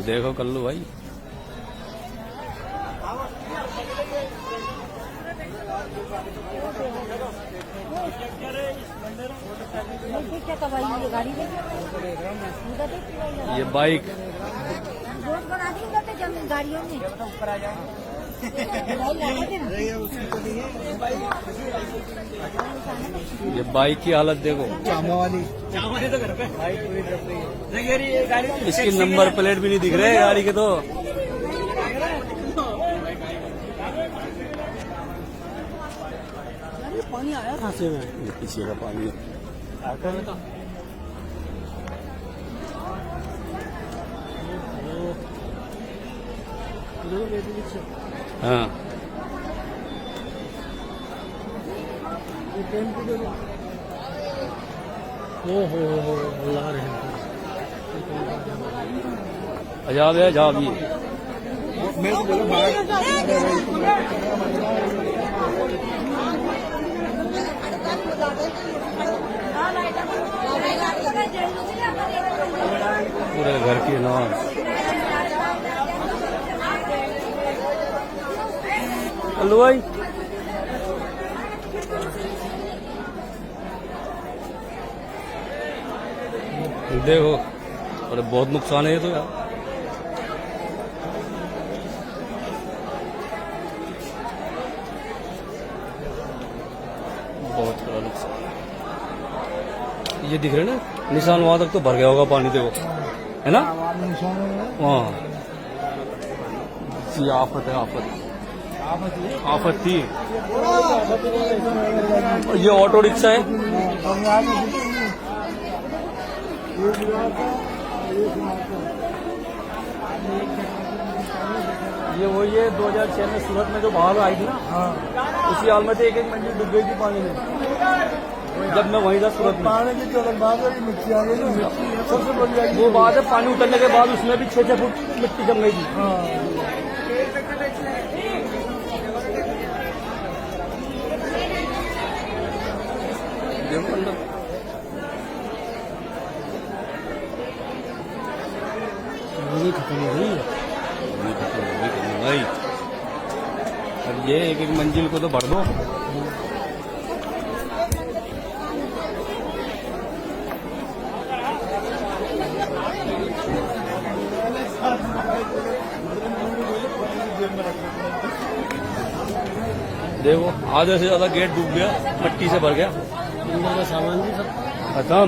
देखो कल्लू भाई, ये बाइक गाड़ियों में ऊपर आ जाओ। ये बाइक की हालत देखो, चामा वाली तो घर पे बाइक पूरी तरफ से इसकी नंबर प्लेट भी नहीं दिख रहे गाड़ी के। तो पानी आया कहाँ से? में ये पीछे का पानी आकर में तो हाँ। हो अल्लाह रहम। अजाब है, अजाब ये। पूरे घर की नमाज। हेलो भाई, देखो, अरे बहुत नुकसान है ये तो यार। बहुत बड़ा नुकसान। ये दिख रहे ना निशान, वहां तक तो भर गया होगा पानी, देखो है ना। हाँ, ये आफत है, आफत थी। और ये ऑटो रिक्शा है, ये वही है 2006 में सूरत में जो बाढ़ आई थी ना, उसी हाल में एक मंजिल डूब गई थी पानी में, जब मैं वहीं था सूरत में। सबसे बड़ी वो बात है, पानी उतरने के बाद उसमें भी 6-6 फुट मिट्टी जम गई थी। देखो अंदर खत्म हो गई है। भाई, अब ये एक मंजिल को तो भर दो। देखो आधे से ज्यादा गेट डूब गया, मिट्टी से भर गया। अंदर का सामान भी सब खत्म।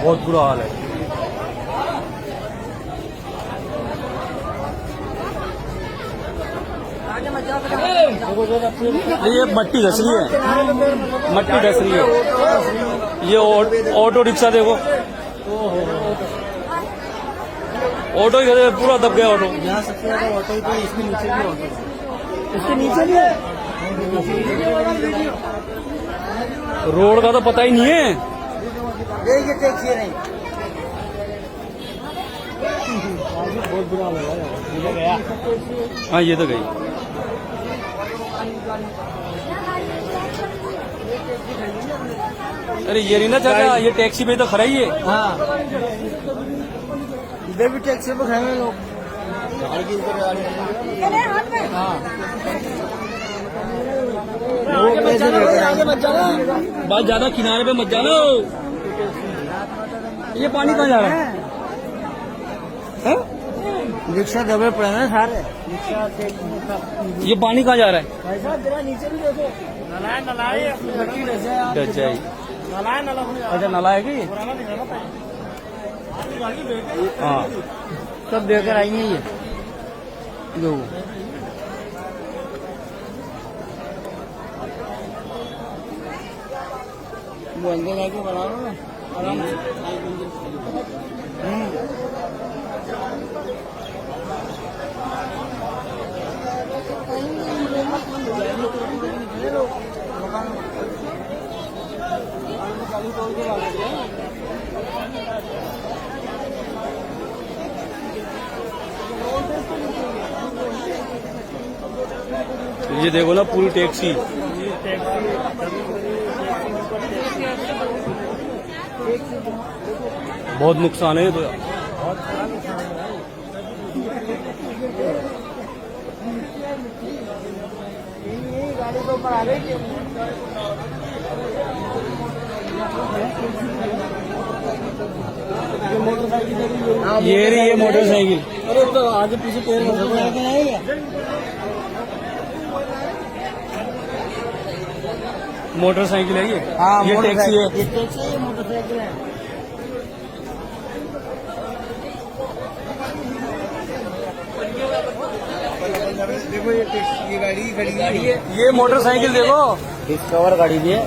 बहुत बुरा हाल है। ये मट्टी धस रही है, मट्टी धस रही है। ये ऑटो रिक्शा देखो, ऑटो ही पूरा दब गया। ऑटो यहाँ सबसे ज्यादा ऑटो ही तो इसके नीचे भी ऑटो, इसके नीचे भी है। रोड का तो पता ही नहीं है। ये टैक्सी नहीं, बहुत बुरा लगा गया। हाँ ये तो गई। अरे ये नहीं ना चाचा, ये टैक्सी पे तो खड़ा ही है। हाँ, इधर भी टैक्सी पे खड़े हैं लोग। हाँ, आगे मत जाना, बात ज्यादा किनारे पे मत जाना। ये पानी कहाँ जा रहा है? रिक्शा दबे पड़े हैं सारे। रिक्शा ये पानी कहाँ जा रहा है? भाई साहब जरा नीचे भी देखो। नलाए अच्छा नाला है कि? हाँ, सब देकर आएंगे ये लोग। वो अंदर आके बना लो ना आराम से। दुकान ये देखो ना पूरी टैक्सी। बहुत नुकसान है ये तो यार। गाड़ी तो ऊपर आ गई। ये रही है मोटरसाइकिल। अरे तो आगे पीछे पैर मोटरसाइकिल है क्या? मोटरसाइकिल है ये। हाँ, ये टैक्सी है। ये टैक्सी है, ये मोटरसाइकिल है। देखो ये टैक्सी, ये गाड़ी खड़ी है। ये मोटरसाइकिल देखो। डिस्कवर गाड़ी भी है।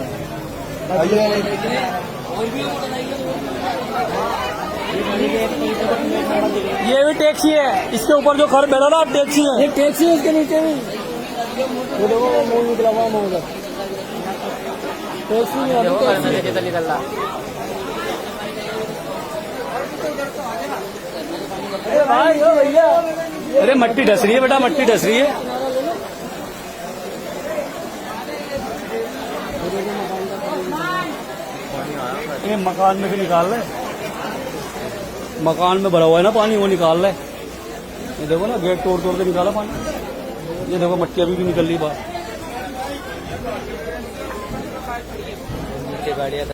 ये भी टैक्सी है। इसके ऊपर जो घर बैठा ना टैक्सी है। ये टैक्सी है, इसके नीचे भी वो देखो मुंह निकला हुआ मुंह का टैक्सी नहीं निकल रहा। अरे भाई ओ भैया, अरे मट्टी ढस रही है बेटा, मट्टी ढस रही है। ये मकान में से निकाल रहे, मकान में भरा हुआ है ना पानी, वो निकाल रहे। ये देखो ना गेट तोड़ तोड़ के निकाला पानी। ये देखो मट्टी अभी भी निकल रही बाहर। गाड़ियाँ